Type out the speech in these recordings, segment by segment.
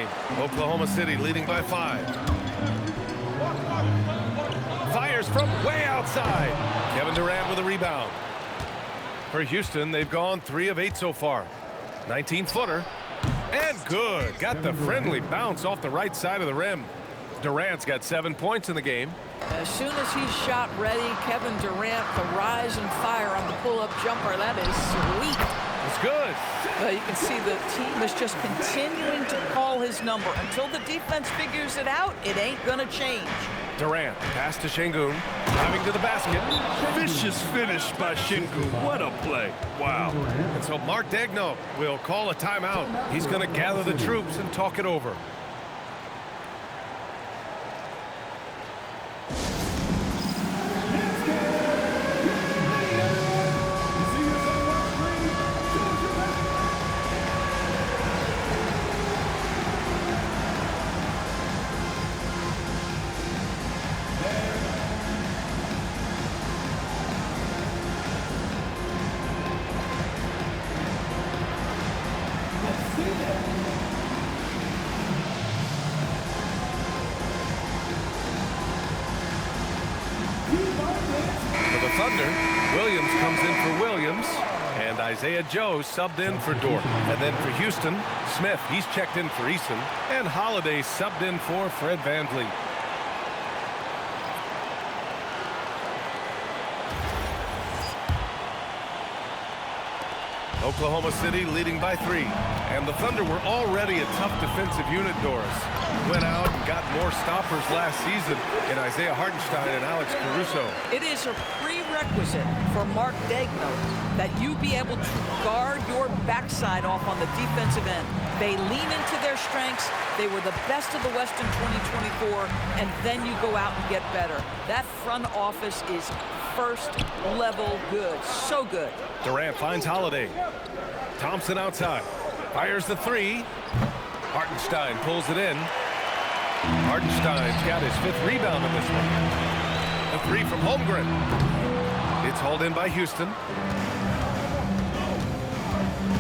game. Oklahoma City leading by 5. Fires from way outside. Kevin Durant with a rebound. For Houston, they've gone 3 of 8 so far. 19-footer. And good. Got the friendly bounce off the right side of the rim. Durant's got 7 points in the game. As soon as he's shot ready, Kevin Durant, the rise and fire on the pull-up jumper. That is sweet. It's good. You can see the team is just continuing to call his number. Until the defense figures it out, it ain't going to change. Durant, pass to Şengün, driving to the basket. Vicious finish by Şengün. What a play. Wow. And so Mark Daigneault will call a timeout. He's going to gather the troops and talk it over. Thunder, Williams comes in for Williams, and Isaiah Joe subbed in for Dort. And then for Houston, Smith, he's checked in for Eason, and Holiday subbed in for Fred VanVleet. Oklahoma City leading by 3, and the Thunder were already a tough defensive unit, Doris. Went out and got more stoppers last season in Isaiah Hartenstein and Alex Caruso. It is a prerequisite for Mark Daigneault that you be able to guard your backside off on the defensive end. They lean into their strengths. They were the best of the West in 2024, and then you go out and get better. That front office is first level good. So good. Durant finds Holiday. Thompson outside. Fires the 3. Hartenstein pulls it in. Hartenstein's got his 5th rebound in this one. A 3 from Holmgren. It's hauled in by Houston.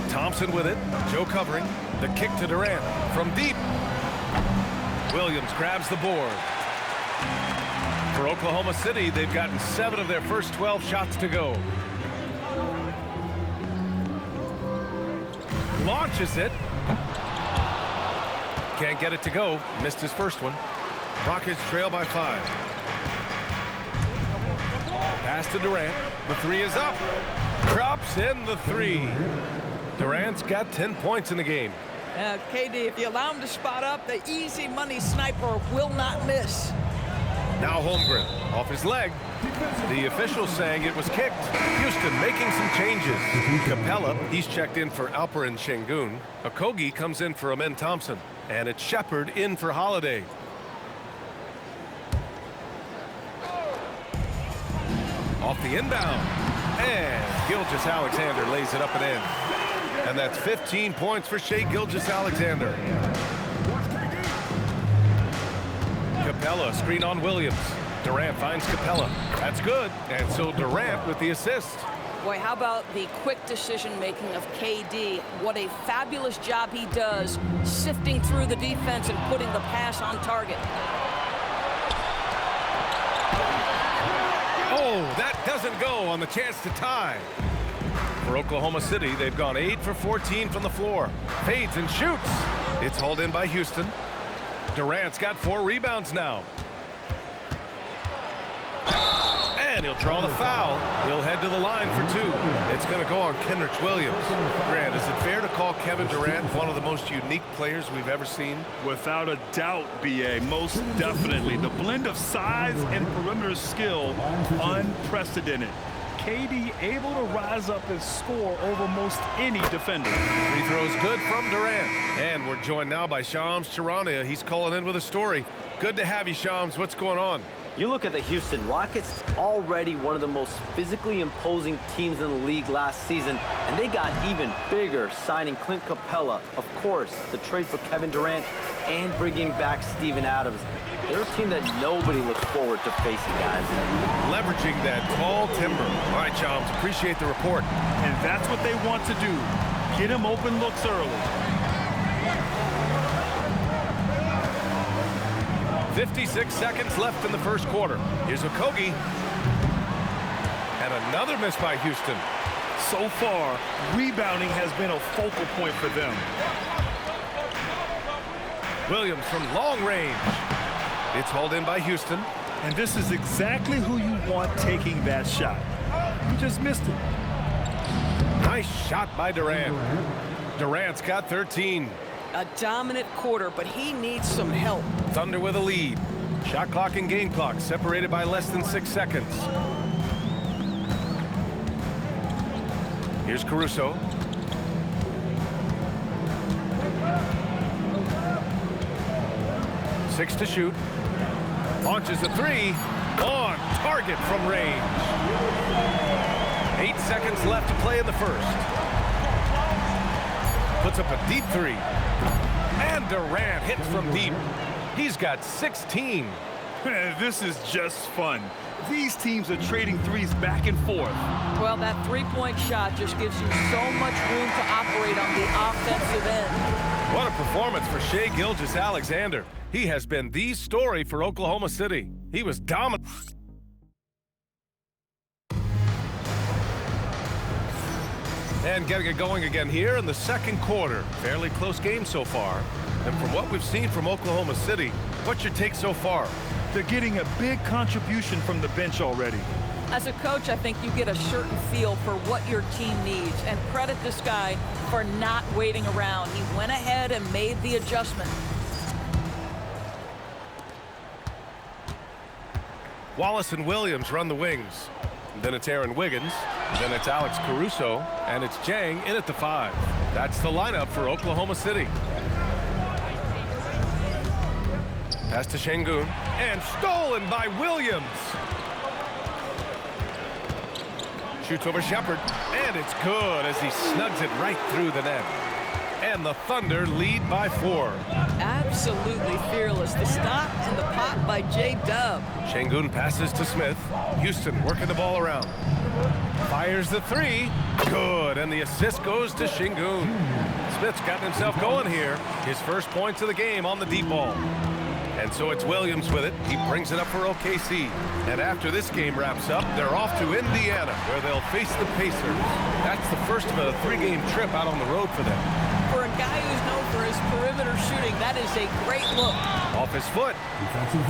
Thompson with it. Joe covering. The kick to Durant from deep. Williams grabs the board. For Oklahoma City, they've gotten 7 of their first 12 shots to go. Launches it. Can't get it to go. Missed his first one. Rockets trail by 5. Pass to Durant. The 3 is up. Drops in the 3. Durant's got 10 points in the game. KD, if you allow him to spot up, the easy money sniper will not miss. Now Holmgren off his leg. The official saying it was kicked. Houston making some changes. Capella, he's checked in for Alperen Şengün. Okogie comes in for Amen Thompson. And it's Shepard in for Holiday. Off the inbound. And Gilgeous-Alexander lays it up and in. And that's 15 points for Shai Gilgeous-Alexander. Capella, screen on Williams. Durant finds Capella. That's good. And so Durant with the assist. Boy, how about the quick decision-making of KD? What a fabulous job he does sifting through the defense and putting the pass on target. Oh, that doesn't go on the chance to tie. For Oklahoma City, they've gone 8 for 14 from the floor. Fades and shoots. It's hauled in by Houston. Durant's got 4 rebounds now. And he'll draw the foul. He'll head to the line for 2. It's going to go on Kenrich Williams. Grant, is it fair to call Kevin Durant one of the most unique players we've ever seen? Without a doubt, B.A., most definitely. The blend of size and perimeter skill, unprecedented. KD able to rise up and score over most any defender. Free throws good from Durant. And we're joined now by Shams Charania. He's calling in with a story. Good to have you, Shams. What's going on? You look at the Houston Rockets, already one of the most physically imposing teams in the league last season, and they got even bigger signing Clint Capella, of course, the trade for Kevin Durant, and bringing back Steven Adams. They're a team that nobody looks forward to facing, guys. Leveraging that tall timber. All right, Shams, appreciate the report. And that's what they want to do. Get him open looks early. 56 seconds left in the first quarter. Here's Okogie. And another miss by Houston. So far, rebounding has been a focal point for them. Williams from long range. It's hauled in by Houston. And this is exactly who you want taking that shot. He just missed it. Nice shot by Durant. Durant's got 13. A dominant quarter, but he needs some help. Thunder with a lead. Shot clock and game clock separated by less than 6 seconds. Here's Caruso. Six to shoot. Launches a three. On target from range. 8 seconds left to play in the first. Puts up a deep three. And Durant hits from deep. He's got 16. This is just fun. These teams are trading threes back and forth. Well, that three-point shot just gives you so much room to operate on the offensive end. What a performance for Shai Gilgeous-Alexander. He has been the story for Oklahoma City. He was dominant. And getting it going again here in the second quarter. Fairly close game so far. And from what we've seen from Oklahoma City, what's your take so far? They're getting a big contribution from the bench already. As a coach, I think you get a certain feel for what your team needs. And credit this guy for not waiting around. He went ahead and made the adjustment. Wallace and Williams run the wings. Then it's Aaron Wiggins. Then it's Alex Caruso. And it's Jang in at the 5. That's the lineup for Oklahoma City. Pass to Şengün. And stolen by Williams. Shoots over Shepard. And it's good as he snugs it right through the net. And the Thunder lead by 4. Absolutely fearless. The stop and the pop by J-Dub. Şengün passes to Smith. Houston working the ball around. Fires the three. Good. And the assist goes to Şengün. Smith's gotten himself going here. His first points of the game on the deep ball. And so it's Williams with it. He brings it up for OKC. And after this game wraps up, they're off to Indiana, where they'll face the Pacers. That's the first of a 3-game trip out on the road for them. For a guy who's known for his perimeter shooting, that is a great look. Off his foot.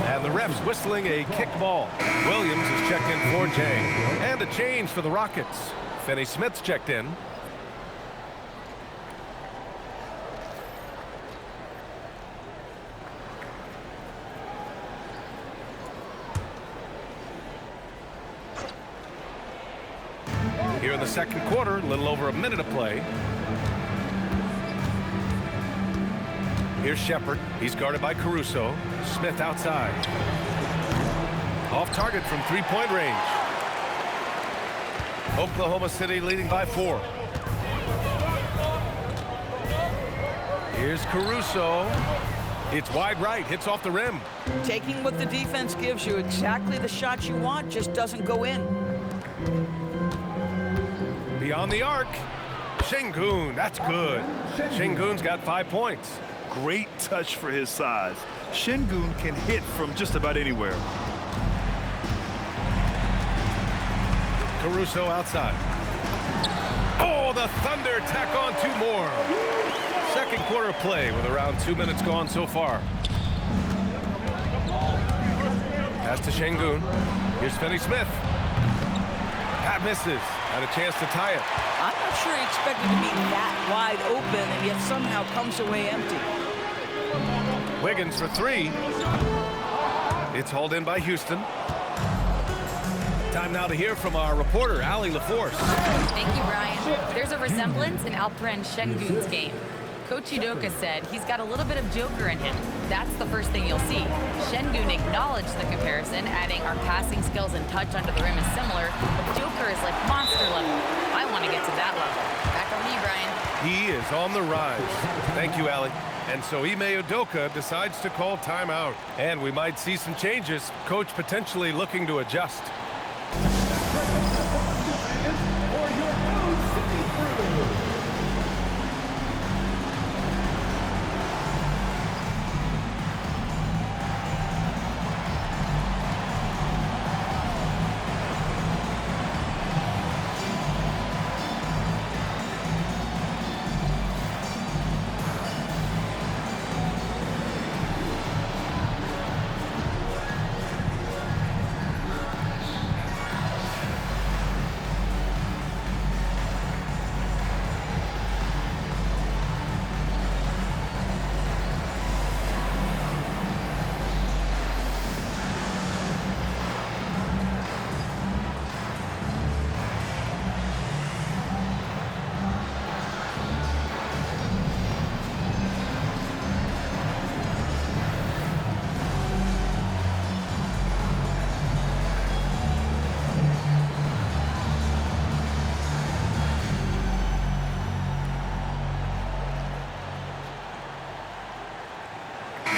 And the ref's whistling a kicked ball. Williams is checked in for Jang. And a change for the Rockets. Finney Smith's checked in. Here in the second quarter, a little over a minute of play. Here's Shepard. He's guarded by Caruso. Smith outside. Off target from three-point range. Oklahoma City leading by 4. Here's Caruso. It's wide right. Hits off the rim. Taking what the defense gives you, exactly the shot you want, just doesn't go in. Beyond the arc. Şengün. That's good. Şengün's got 5 points. Great touch for his size. Şengün can hit from just about anywhere. Caruso outside. Oh, the Thunder tack on 2 more. Second quarter play with around 2 minutes gone so far. Pass to Şengün. Here's Finney Smith. That misses. Had a chance to tie it. I'm not sure he expected to be that wide open and yet somehow comes away empty. Wiggins for 3. It's hauled in by Houston. Time now to hear from our reporter, Allie LaForce. Thank you, Brian. There's a resemblance in Alperen Şengün's game. Coach Udoka said he's got a little bit of Joker in him. That's the first thing you'll see. Şengün acknowledged the comparison, adding our passing skills and touch under the rim is similar. Joker is like monster level. I want to get to that level. Back on me, Brian. He is on the rise. Thank you, Allie. And so Ime Udoka decides to call timeout. And we might see some changes. Coach potentially looking to adjust.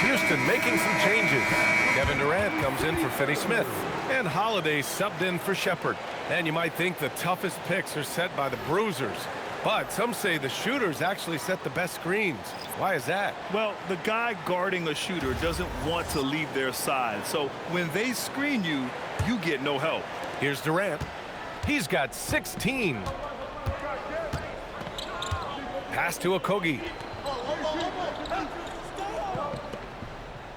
Houston making some changes. Kevin Durant comes in for Finney Smith. And Holiday subbed in for Shepherd. And you might think the toughest picks are set by the bruisers. But some say the shooters actually set the best screens. Why is that? Well, the guy guarding a shooter doesn't want to leave their side. So when they screen you, you get no help. Here's Durant. He's got 16. Pass to Okogie.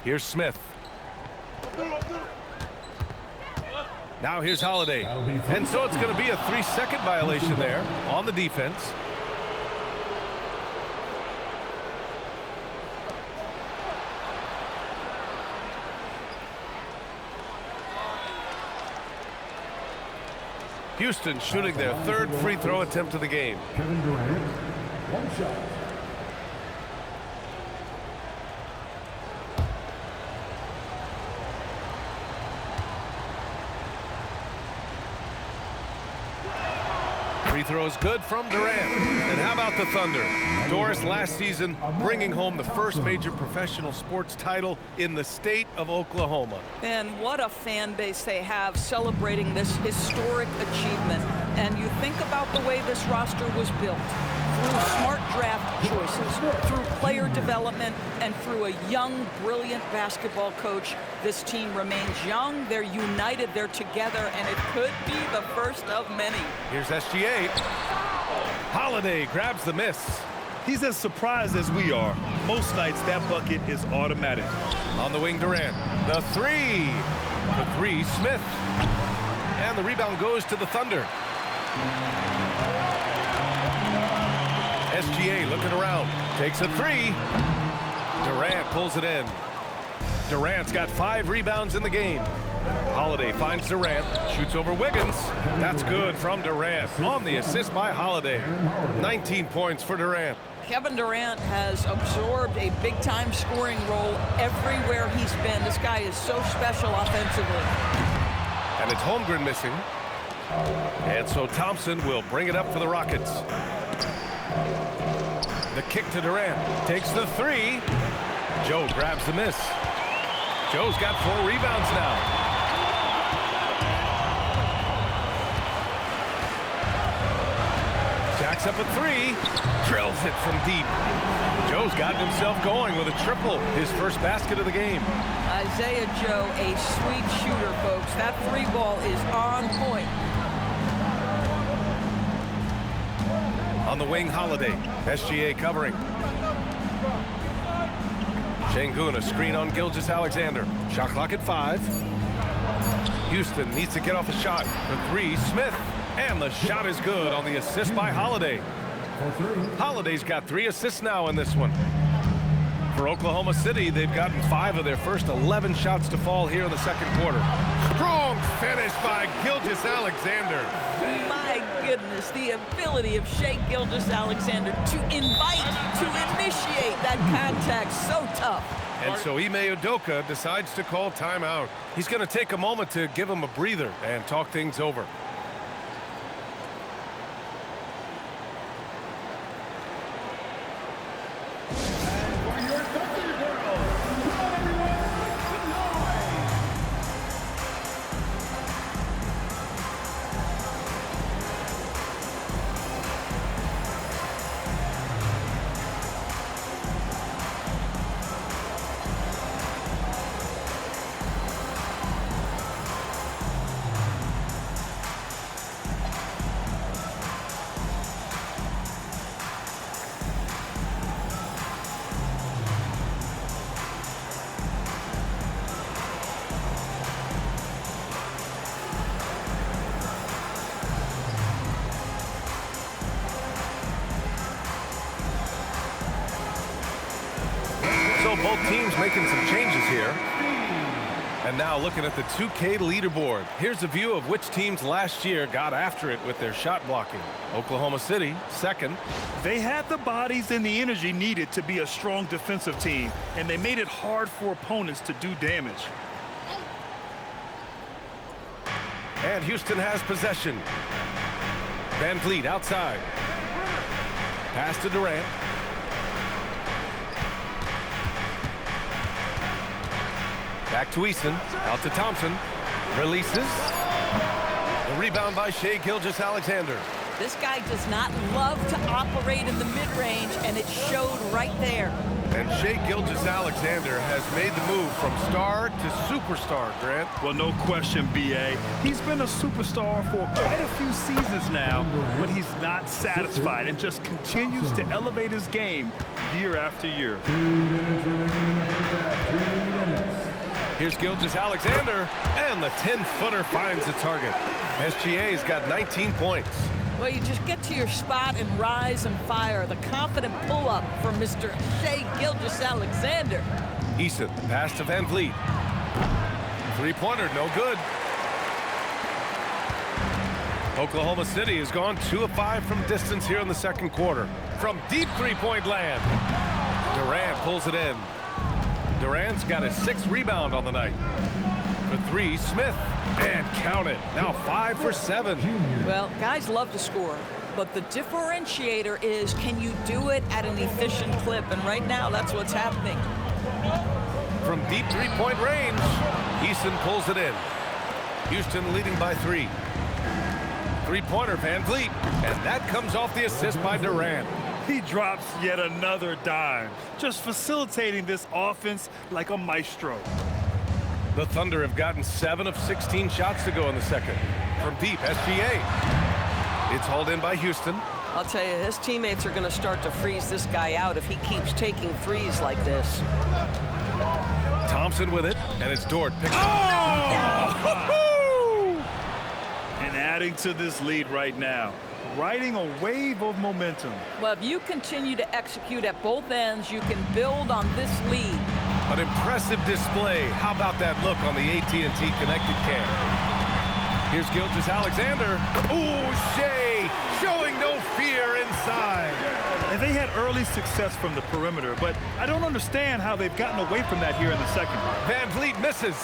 Here's Smith. Now here's Holiday. And so it's going to be a 3-second violation there on the defense. Houston shooting their third free throw attempt of the game. Kevin Durant, one shot. Free throw is good from Durant. And how about the Thunder? Doris last season bringing home the first major professional sports title in the state of Oklahoma. And what a fan base they have celebrating this historic achievement. And you think about the way this roster was built. Through smart draft choices, through player development, and through a young, brilliant basketball coach. This team remains young, they're united, they're together, and it could be the first of many. Here's SGA. Holiday grabs the miss. He's as surprised as we are. Most nights, that bucket is automatic. On the wing, Durant. The three. The three, Smith. And the rebound goes to the Thunder. SGA looking around. Takes a three. Durant pulls it in. Durant's got 5 rebounds in the game. Holiday finds Durant. Shoots over Wiggins. That's good from Durant. On the assist by Holiday. 19 points for Durant. Kevin Durant has absorbed a big-time scoring role everywhere he's been. This guy is so special offensively. And it's Holmgren missing. And so Thompson will bring it up for the Rockets. The kick to Durant. Takes the three. Joe grabs the miss. Joe's got 4 rebounds now. Jacks up a 3. Drills it from deep. Joe's gotten himself going with a triple. His first basket of the game. Isaiah Joe, a sweet shooter, folks. That 3 ball is on point. On the wing, Holiday. SGA covering. Şengün, a screen on Gilgeous-Alexander. Shot clock at 5. Houston needs to get off a shot. The 3, Smith. And the shot is good on the assist by Holiday. Holiday's got 3 assists now in this one. For Oklahoma City, they've gotten 5 of their first 11 shots to fall here in the second quarter. Strong finish by Gilgeous-Alexander. My goodness, the ability of Shai Gilgeous-Alexander to invite, to initiate that contact, so tough. And so Ime Udoka decides to call timeout. He's going to take a moment to give him a breather and talk things over. Both teams making some changes here. And now looking at the 2K leaderboard. Here's a view of which teams last year got after it with their shot blocking. Oklahoma City, second. They had the bodies and the energy needed to be a strong defensive team, and they made it hard for opponents to do damage. And Houston has possession. Van Vliet outside. Pass to Durant. Back to Eason. Out to Thompson. Releases. The rebound by Shai Gilgeous-Alexander. This guy does not love to operate in the mid-range, and it showed right there. And Shai Gilgeous-Alexander has made the move from star to superstar, Grant. Well, no question, B.A. He's been a superstar for quite a few seasons now, but he's not satisfied and just continues to elevate his game year after year. Here's Gilgeous-Alexander, and the 10-footer finds the target. SGA's got 19 points. Well, you just get to your spot and rise and fire. The confident pull-up from Mr. Shai Gilgeous-Alexander. Eason, pass to Van Vliet. Three-pointer, no good. Oklahoma City has gone 2 of 5 from distance here in the second quarter. From deep three-point land, Durant pulls it in. Durant's got his 6th rebound on the night. For 3, Smith. And count it. Now 5 for 7. Well, guys love to score, but the differentiator is, can you do it at an efficient clip? And right now, that's what's happening. From deep three-point range, Eason pulls it in. Houston leading by 3. Three-pointer, Van Vliet. And that comes off the assist by Durant. He drops yet another dime, just facilitating this offense like a maestro. The Thunder have gotten 7 of 16 shots to go in the second. From deep, SGA. It's hauled in by Houston. I'll tell you, his teammates are going to start to freeze this guy out if he keeps taking threes like this. Thompson with it, and it's Dort. And adding to this lead right now, riding a wave of momentum. Well, if you continue to execute at both ends, you can build on this lead. An impressive display. How about that look on the AT&T connected cam? Here's Gilgeous-Alexander. Ooh, Shai showing no fear inside. And they had early success from the perimeter, but I don't understand how they've gotten away from that here in the second. Van Vliet misses.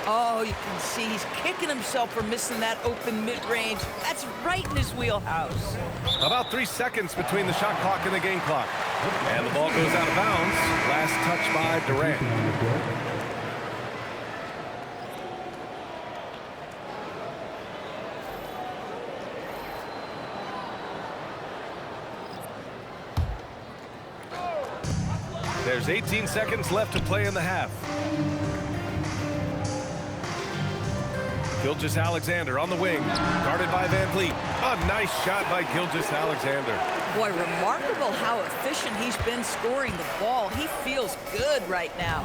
Oh, you can see he's kicking himself for missing that open mid-range. That's right in his wheelhouse. About 3 seconds between the shot clock and the game clock. And the ball goes out of bounds. Last touch by Durant. There's 18 seconds left to play in the half. Gilgeous-Alexander on the wing, guarded by Van Vliet. A nice shot by Gilgeous-Alexander. Boy, remarkable how efficient he's been scoring the ball. He feels good right now.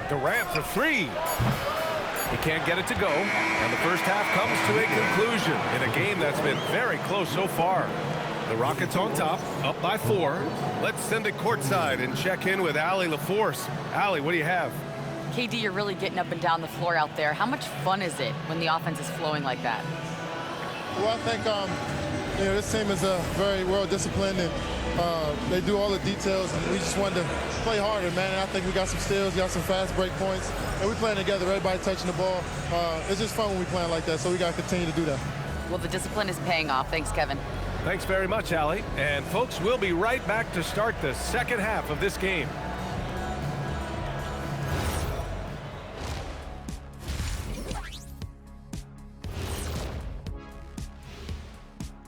Durant for 3. He can't get it to go, and the first half comes to a conclusion in a game that's been very close so far. The Rockets on top, up by 4. Let's send it courtside and check in with Allie LaForce. Allie, what do you have? KD, you're really getting up and down the floor out there. How much fun is it when the offense is flowing like that? Well, I think this team is very well disciplined, and they do all the details, and we just wanted to play harder, man. And I think we got some steals, got some fast break points, and we're playing together, everybody touching the ball. It's just fun when we playing like that, so we got to continue to do that. Well, the discipline is paying off. Thanks, Kevin. Thanks very much, Allie. And folks, we'll be right back to start the second half of this game.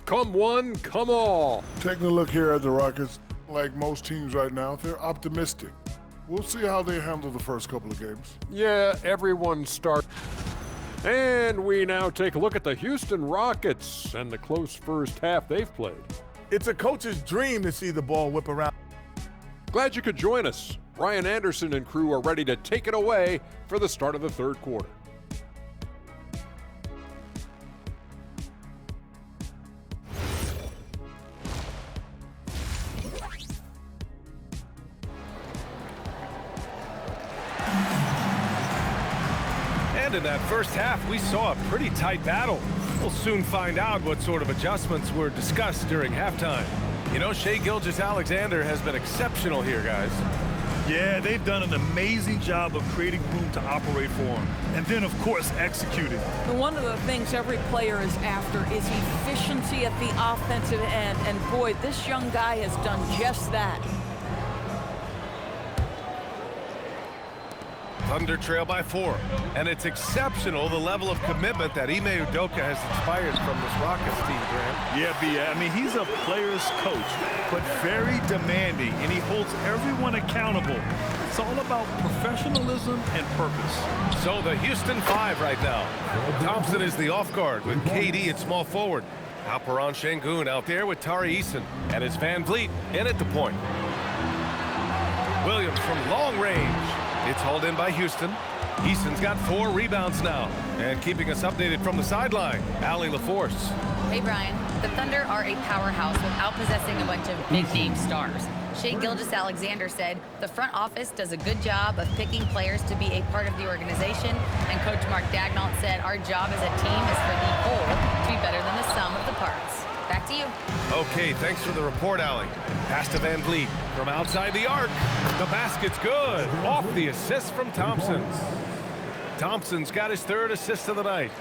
Come one, come all. Taking a look here at the Rockets, like most teams right now, they're optimistic. We'll see how they handle the first couple of games. Yeah, everyone start. And we now take a look at the Houston Rockets and the close first half they've played. It's a coach's dream to see the ball whip around. Glad you could join us. Brian Anderson and crew are ready to take it away for the start of the third quarter. And in that first half, we saw a pretty tight battle. We'll soon find out what sort of adjustments were discussed during halftime. You know, Shai Gilgeous-Alexander has been exceptional here, guys. Yeah, they've done an amazing job of creating room to operate for him. And then, of course, executing. And one of the things every player is after is efficiency at the offensive end. And boy, this young guy has done just that. Thunder trail by 4. And it's exceptional the level of commitment that Ime Udoka has inspired from this Rockets team, Graham. Yeah, B.A. I mean, he's a player's coach, but very demanding, and he holds everyone accountable. It's all about professionalism and purpose. So the Houston 5 right now. Thompson is the off guard with KD at small forward. Alperen Şengün out there with Tari Eason. And it's Van Vliet in at the point. Williams from long range. It's hauled in by Houston. Eason's got 4 rebounds now. And keeping us updated from the sideline, Allie LaForce. Hey, Brian. The Thunder are a powerhouse without possessing a bunch of big-name stars. Shai Gilgeous-Alexander said the front office does a good job of picking players to be a part of the organization, and Coach Mark Daigneault said our job as a team is for the whole to be better than the sum of the parts. Back to you. Okay, thanks for the report, Allie. Pass to Van Vliet from outside the arc. The basket's good. Off the assist from Thompson. Thompson's got his 3rd assist of the night.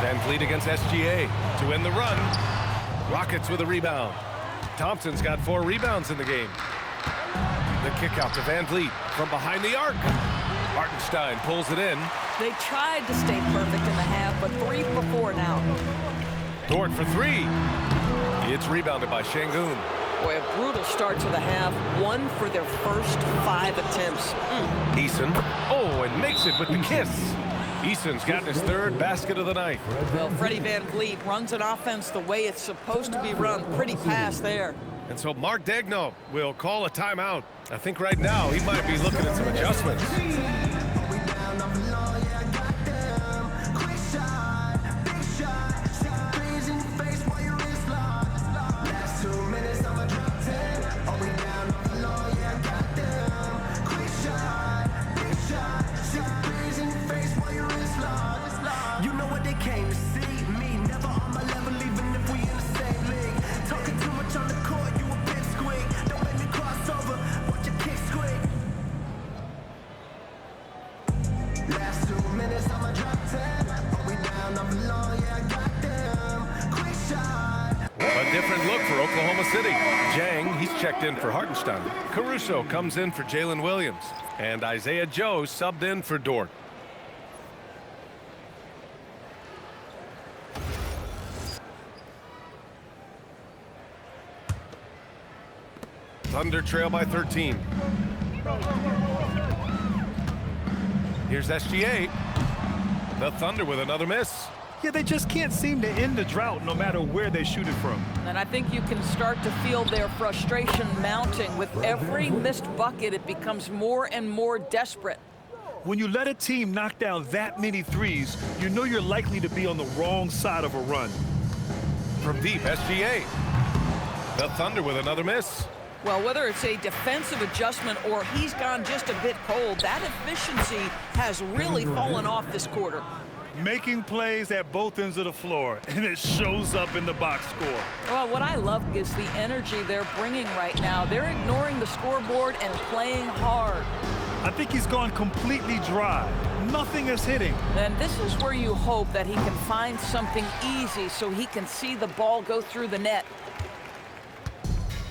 Van Vliet against SGA to win the run. Rockets with a rebound. Thompson's got 4 rebounds in the game. The kick out to Van Vliet from behind the arc. Hartenstein pulls it in. They tried to stay perfect in the half, but 3 for 4 now. Dort for 3. It's rebounded by Şengün. Boy, a brutal start to the half. 1 for their first 5 attempts. Eason. Oh, and makes it with the kiss. Eason's gotten his 3rd basket of the night. Well, Freddie Van Vliet runs an offense the way it's supposed to be run. Pretty pass there. And so Mark Daigneault will call a timeout. I think right now he might be looking at some adjustments. A different look for Oklahoma City. Jang, he's checked in for Hartenstein. Caruso comes in for Jalen Williams. And Isaiah Joe subbed in for Dort. Thunder trail by 13. Here's SGA. The Thunder with another miss. Yeah, they just can't seem to end the drought no matter where they shoot it from. And I think you can start to feel their frustration mounting. With every missed bucket, it becomes more and more desperate. When you let a team knock down that many threes, you know you're likely to be on the wrong side of a run. From deep, SGA. The Thunder with another miss. Well, whether it's a defensive adjustment or he's gone just a bit cold, that efficiency has really fallen off this quarter. Making plays at both ends of the floor, and it shows up in the box score. Well, what I love is the energy they're bringing right now. They're ignoring the scoreboard and playing hard. I think he's gone completely dry. Nothing is hitting. And this is where you hope that he can find something easy so he can see the ball go through the net.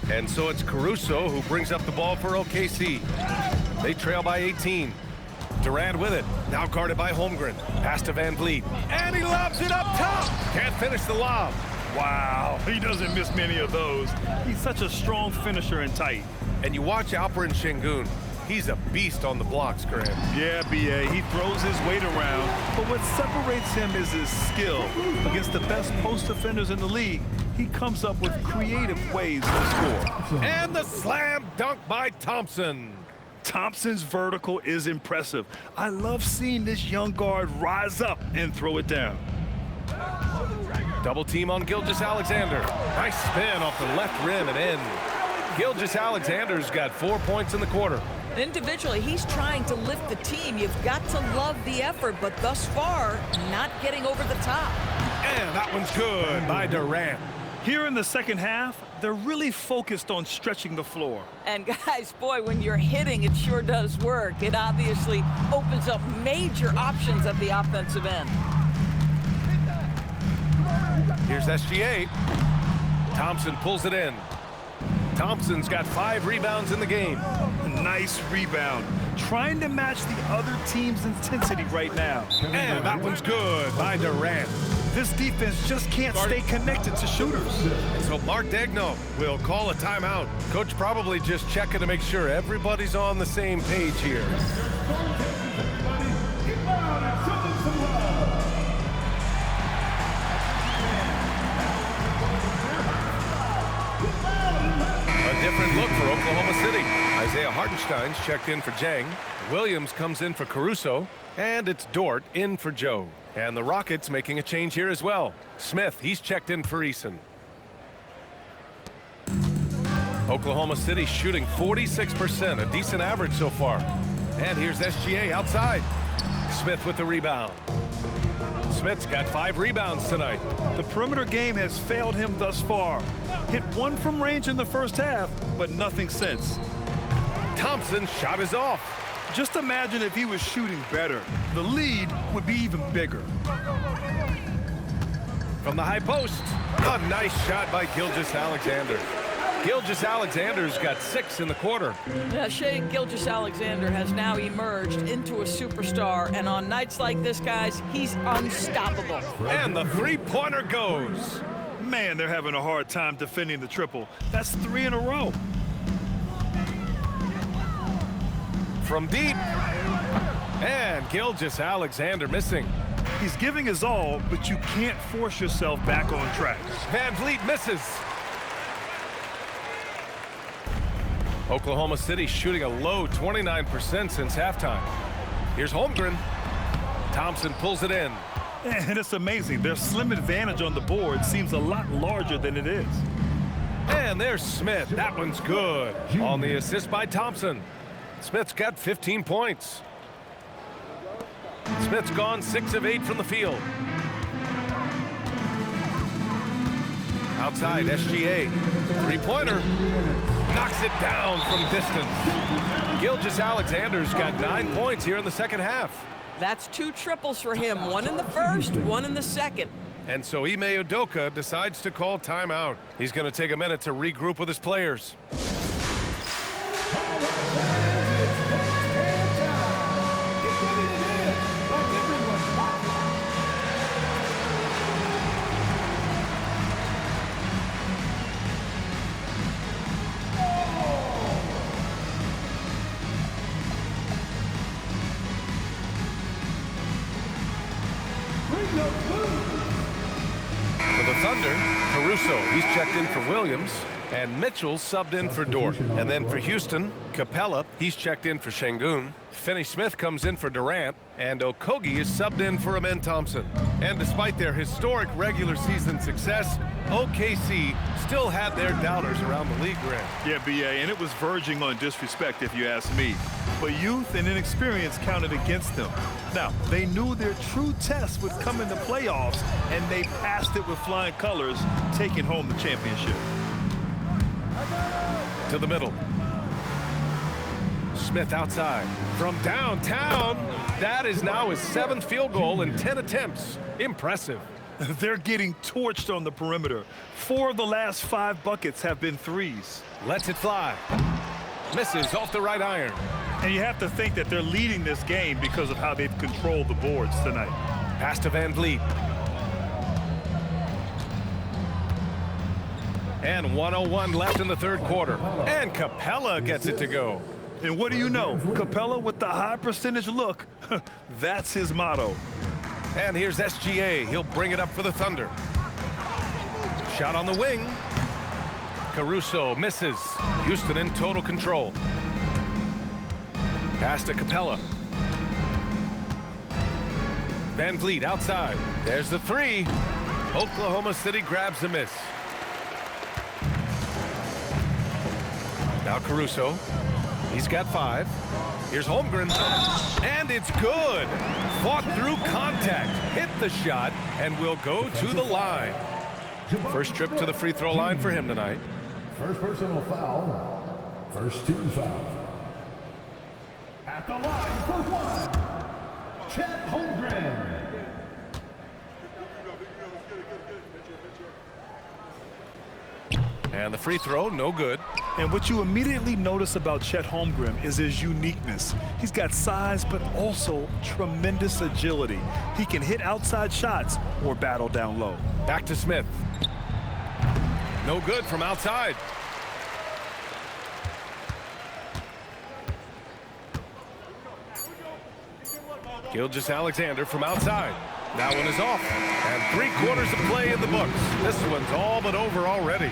And so it's Caruso who brings up the ball for OKC. They trail by 18. Durant with it, now guarded by Holmgren. Pass to Van Vliet, and he lobs it up top. Can't finish the lob. Wow, he doesn't miss many of those. He's such a strong finisher and tight. And you watch Alperen Şengün. He's a beast on the blocks, Graham. Yeah, B.A., he throws his weight around, but what separates him is his skill. Against the best post defenders in the league, he comes up with creative ways to score. And the slam dunk by Thompson. Thompson's vertical is impressive. I love seeing this young guard rise up and throw it down. Double team on Gilgeous-Alexander. Nice spin off the left rim and in. Gilgeous-Alexander's got 4 points in the quarter. Individually, he's trying to lift the team. You've got to love the effort, but thus far, not getting over the top. And that one's good by Durant. Here in the second half, they're really focused on stretching the floor. And guys, boy, when you're hitting, it sure does work. It obviously opens up major options at the offensive end. Here's SGA. Thompson pulls it in. Thompson's got 5 rebounds in the game. Nice rebound. Trying to match the other team's intensity right now. And that one's good by Durant. This defense just can't stay connected to shooters. So Mark Daigneault will call a timeout. Coach probably just checking to make sure everybody's on the same page here. A different look for Oklahoma City. Isaiah Hartenstein's checked in for Jang. Williams comes in for Caruso. And it's Dort in for Joe. And the Rockets making a change here as well. Smith, he's checked in for Eason. Oklahoma City shooting 46%, a decent average so far. And here's SGA outside. Smith with the rebound. Smith's got 5 rebounds tonight. The perimeter game has failed him thus far. Hit 1 from range in the first half, but nothing since. Thompson's shot is off. Just imagine if he was shooting better. The lead would be even bigger. From the high post, a nice shot by Gilgeous-Alexander. Gilgeous-Alexander's got 6 in the quarter. Yeah, Shai Gilgeous-Alexander has now emerged into a superstar, and on nights like this, guys, he's unstoppable. And the three-pointer goes. Man, they're having a hard time defending the triple. That's 3 in a row. From deep. And Gilgeous-Alexander missing. He's giving his all, but you can't force yourself back on track. Van Vliet misses. Oklahoma City shooting a low 29% since halftime. Here's Holmgren. Thompson pulls it in. And it's amazing. Their slim advantage on the board seems a lot larger than it is. And there's Smith. That one's good. On the assist by Thompson. Smith's got 15 points. Smith's gone 6 of 8 from the field. Outside, SGA. Three-pointer. Knocks it down from distance. Gilgeous-Alexander's got 9 points here in the second half. That's 2 triples for him, 1 in the first, 1 in the second. And so Ime Udoka decides to call timeout. He's going to take a minute to regroup with his players. For the Thunder, Caruso, he's checked in for Williams, and Mitchell subbed in for Dort. And then for Houston, Capella, he's checked in for Şengün. Finney-Smith comes in for Durant, and Okogie is subbed in for Amen Thompson. And despite their historic regular season success, OKC still had their doubters around the league rim. Yeah, BA, and it was verging on disrespect if you ask me. But youth and inexperience counted against them. Now, they knew their true test would come in the playoffs, and they passed it with flying colors, taking home the championship. To the middle. Smith outside. From downtown, that is now his 7th field goal in 10 attempts. Impressive. They're getting torched on the perimeter. 4 of the last 5 buckets have been threes. Lets it fly. Misses off the right iron. And you have to think that they're leading this game because of how they've controlled the boards tonight. Pass to Van Vliet. And 1:01 left in the third quarter. And Capella gets it to go. And what do you know? Capella with the high percentage look. That's his motto. And here's SGA. He'll bring it up for the Thunder. Shot on the wing. Caruso misses. Houston in total control. Pass to Capella. Van Vliet outside. There's the 3. Oklahoma City grabs the miss. Now Caruso. He's got 5. Here's Holmgren. And it's good. Fought through contact. Hit the shot and will go to the line. First trip to the free throw line for him tonight. First personal foul. First team foul. At the line for 1, Chet Holmgren. And the free throw, no good. And what you immediately notice about Chet Holmgren is his uniqueness. He's got size, but also tremendous agility. He can hit outside shots or battle down low. Back to Smith. No good from outside. Gilgeous-Alexander from outside. That one is off. And 3/4 of play in the books. This one's all but over already.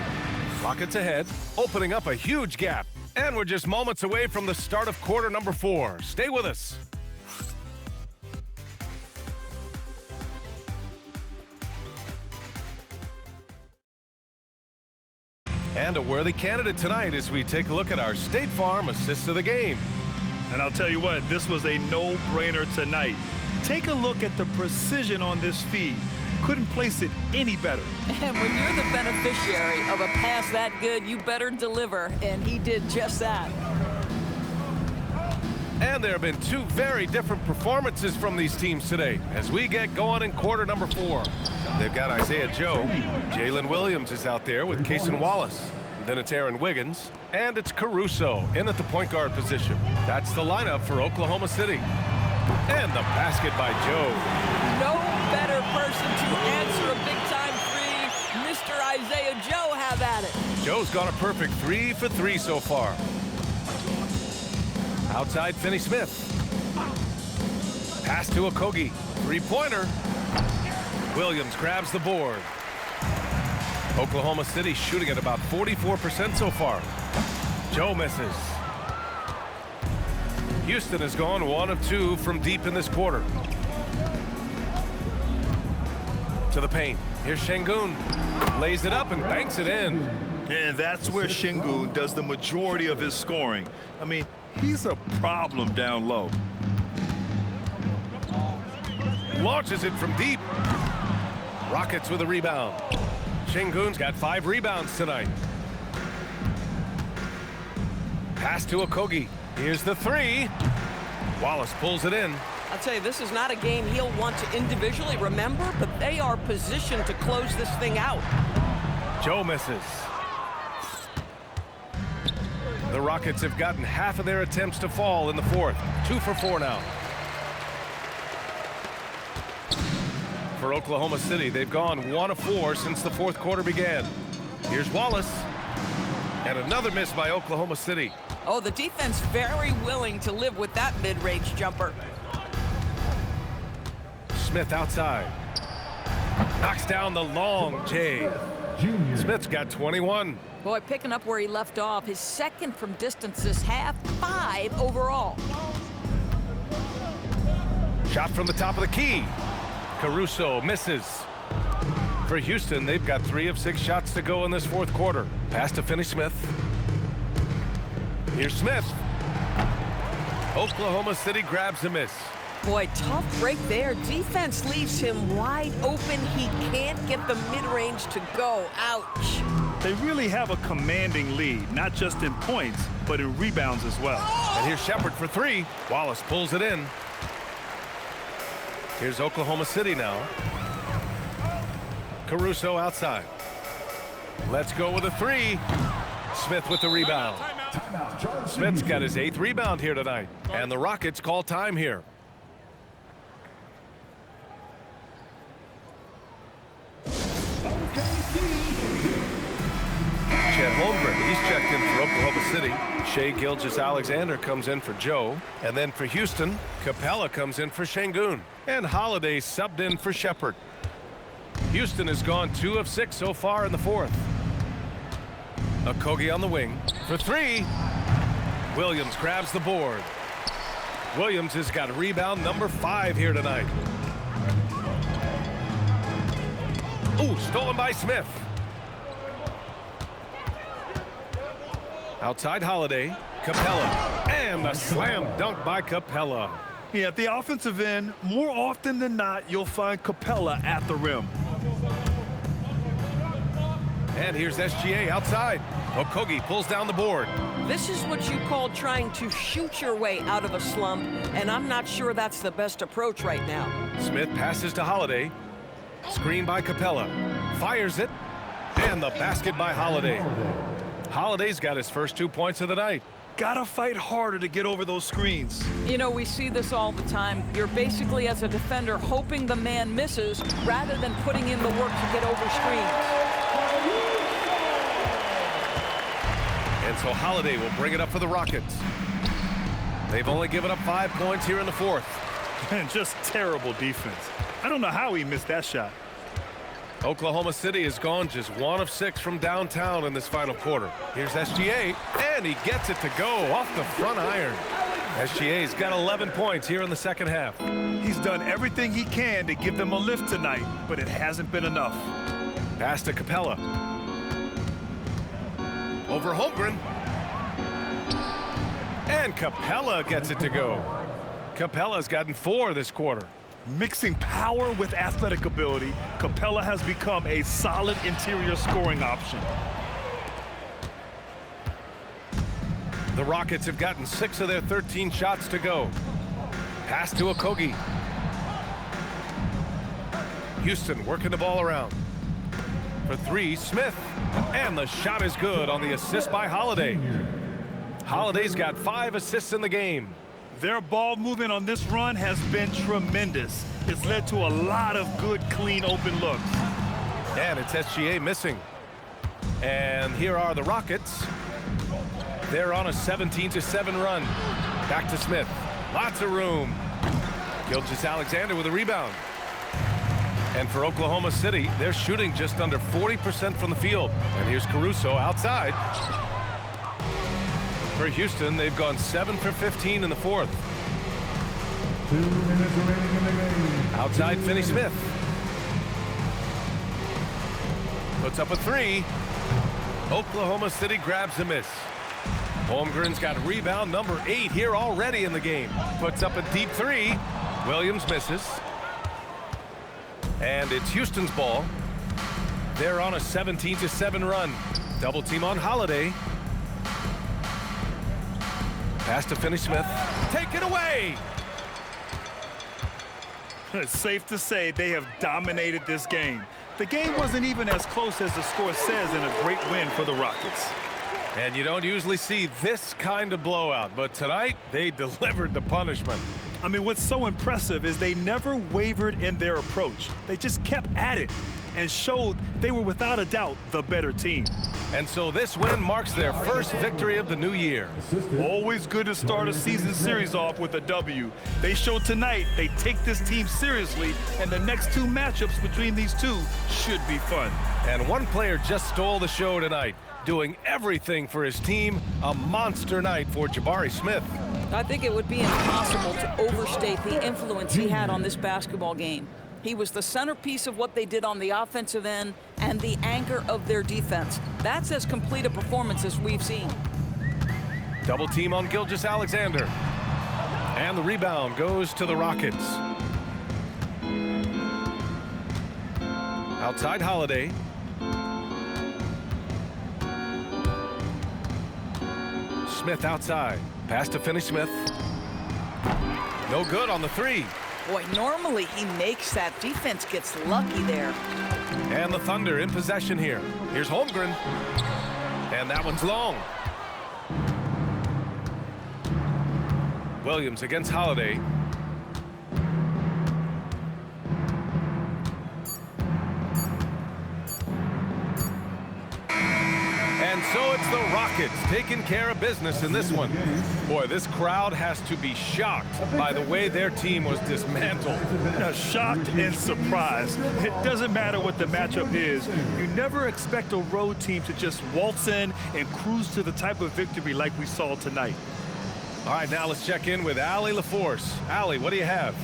Rockets ahead, opening up a huge gap. And we're just moments away from the start of quarter number 4. Stay with us. And a worthy candidate tonight as we take a look at our State Farm assist of the game. And I'll tell you what, this was a no-brainer tonight. Take a look at the precision on this feed. Couldn't place it any better. And when you're the beneficiary of a pass that good, you better deliver, and he did just that. And there have been 2 very different performances from these teams today as we get going in quarter number 4. They've got Isaiah Joe. Jalen Williams is out there with Cason Wallace. Then it's Aaron Wiggins. And it's Caruso in at the point guard position. That's the lineup for Oklahoma City. And the basket by Joe. No better person to answer a big-time three. Mr. Isaiah Joe, have at it. Joe's got a perfect 3 for 3 so far. Outside, Finney Smith. Pass to Okogie. 3-pointer. Williams grabs the board. Oklahoma City shooting at about 44% so far. Joe misses. Houston has gone 1 of 2 from deep in this quarter. To the paint. Here's Şengün. Lays it up and banks it in. And that's where Şengün does the majority of his scoring. I mean, he's a problem down low. Launches it from deep. Rockets with a rebound. Şengün's got 5 rebounds tonight. Pass to Okogie. Here's the 3. Wallace pulls it in. I'll tell you, this is not a game he'll want to individually remember, but they are positioned to close this thing out. Joe misses. The Rockets have gotten half of their attempts to fall in the 4th. 2 for 4 now. For Oklahoma City, they've gone 1 of 4 since the 4th quarter began. Here's Wallace. And another miss by Oklahoma City. Oh, the defense very willing to live with that mid-range jumper. Smith outside. Knocks down the long J. Smith's got 21. Boy, picking up where he left off. His 2nd from distance this half, 5 overall. Shot from the top of the key. Caruso misses. For Houston, they've got 3 of 6 shots to go in this 4th quarter. Pass to Finney Smith. Here's Smith. Oklahoma City grabs a miss. Boy, tough break there. Defense leaves him wide open. He can't get the mid-range to go. Ouch. They really have a commanding lead, not just in points, but in rebounds as well. And here's Shepard for 3. Wallace pulls it in. Here's Oklahoma City now. Caruso outside. Let's go with a 3. Smith with the rebound. Smith's got his 8th rebound here tonight. And the Rockets call time here. Chet Holmgren, he's checked in for Oklahoma City. Shai Gilgeous-Alexander comes in for Joe. And then for Houston, Capella comes in for Şengün. And Holiday subbed in for Shepard. Houston has gone 2 of 6 so far in the 4th. Okogie on the wing for 3. Williams grabs the board. Williams has got rebound number 5 here tonight. Ooh, stolen by Smith. Outside Holiday, Capella, and a slam dunk by Capella. Yeah, at the offensive end, more often than not, you'll find Capella at the rim. And here's SGA outside. Okogie pulls down the board. This is what you call trying to shoot your way out of a slump, and I'm not sure that's the best approach right now. Smith passes to Holiday. Screen by Capella. Fires it. And And the basket by Holiday. Holiday's got his first 2 points of the night. Gotta fight harder to get over those screens. You know, we see this all the time. You're basically, as a defender, hoping the man misses rather than putting in the work to get over screens. And so Holiday will bring it up for the Rockets. They've only given up 5 points here in the fourth. And just terrible defense. I don't know how he missed that shot. Oklahoma City has gone just 1 of 6 from downtown in this final quarter. Here's SGA, and he gets it to go off the front iron. SGA's got 11 points here in the second half. He's done everything he can to give them a lift tonight, but it hasn't been enough. Pass to Capella. Over Holmgren. And Capella gets it to go. Capella's gotten 4 this quarter. Mixing power with athletic ability, Capella has become a solid interior scoring option. The Rockets have gotten 6 of their 13 shots to go. Pass to Okogie. Houston working the ball around. For 3, Smith. And the shot is good on the assist by Holiday. Holiday's got 5 assists in the game. Their ball movement on this run has been tremendous. It's led to a lot of good, clean, open looks. And it's SGA missing. And here are the Rockets. They're on a 17-7 run. Back to Smith. Lots of room. Gilgeous-Alexander with a rebound. And for Oklahoma City, they're shooting just under 40% from the field. And here's Caruso outside. For Houston, they've gone 7 for 15 in the fourth. 2 minutes remaining in the game. Outside Finney-Smith. Puts up a 3. Oklahoma City grabs a miss. Holmgren's got rebound number 8 here already in the game. Puts up a deep 3. Williams misses. And it's Houston's ball. They're on a 17-7 run. Double team on Holiday. Pass to Finney-Smith. Take it away! It's safe to say they have dominated this game. The game wasn't even as close as the score says in a great win for the Rockets. And you don't usually see this kind of blowout, but tonight they delivered the punishment. I mean, what's so impressive is they never wavered in their approach. They just kept at it and showed they were without a doubt the better team. And so this win marks their first victory of the new year. Always good to start a season series off with a W. They showed tonight they take this team seriously, and the next 2 matchups between these two should be fun. And one player just stole the show tonight, doing everything for his team. A monster night for Jabari Smith. I think it would be impossible to overstate the influence he had on this basketball game. He was the centerpiece of what they did on the offensive end and the anchor of their defense. That's as complete a performance as we've seen. Double team on Gilgeous-Alexander. And the rebound goes to the Rockets. Outside Holiday. Smith outside. Pass to Finney-Smith. No good on the 3. Boy, normally he makes that. Defense gets lucky there. And the Thunder in possession here. Here's Holmgren. And that one's long. Williams against Holiday. And so it's the Rockets taking care of business in this one. Boy, this crowd has to be shocked by the way their team was dismantled. Shocked and surprised. It doesn't matter what the matchup is. You never expect a road team to just waltz in and cruise to the type of victory like we saw tonight. All right, now let's check in with Allie LaForce. Allie, what do you have?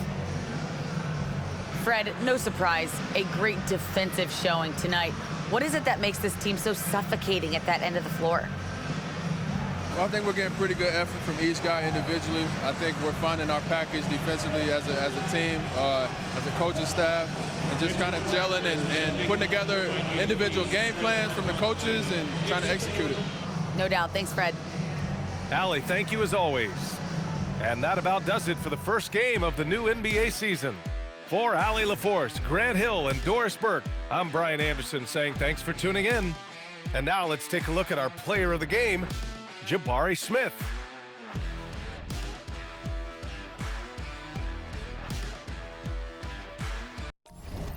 Fred, no surprise, a great defensive showing tonight. What is it that makes this team so suffocating at that end of the floor? Well, I think we're getting pretty good effort from each guy individually. I think we're finding our package defensively as a team, as a coaching staff, and just kind of gelling and putting together individual game plans from the coaches and trying to execute it. No doubt. Thanks, Fred. Allie, thank you as always. And that about does it for the first game of the new NBA season. For Allie LaForce, Grant Hill, and Doris Burke, I'm Brian Anderson saying thanks for tuning in. And now let's take a look at our player of the game, Jabari Smith.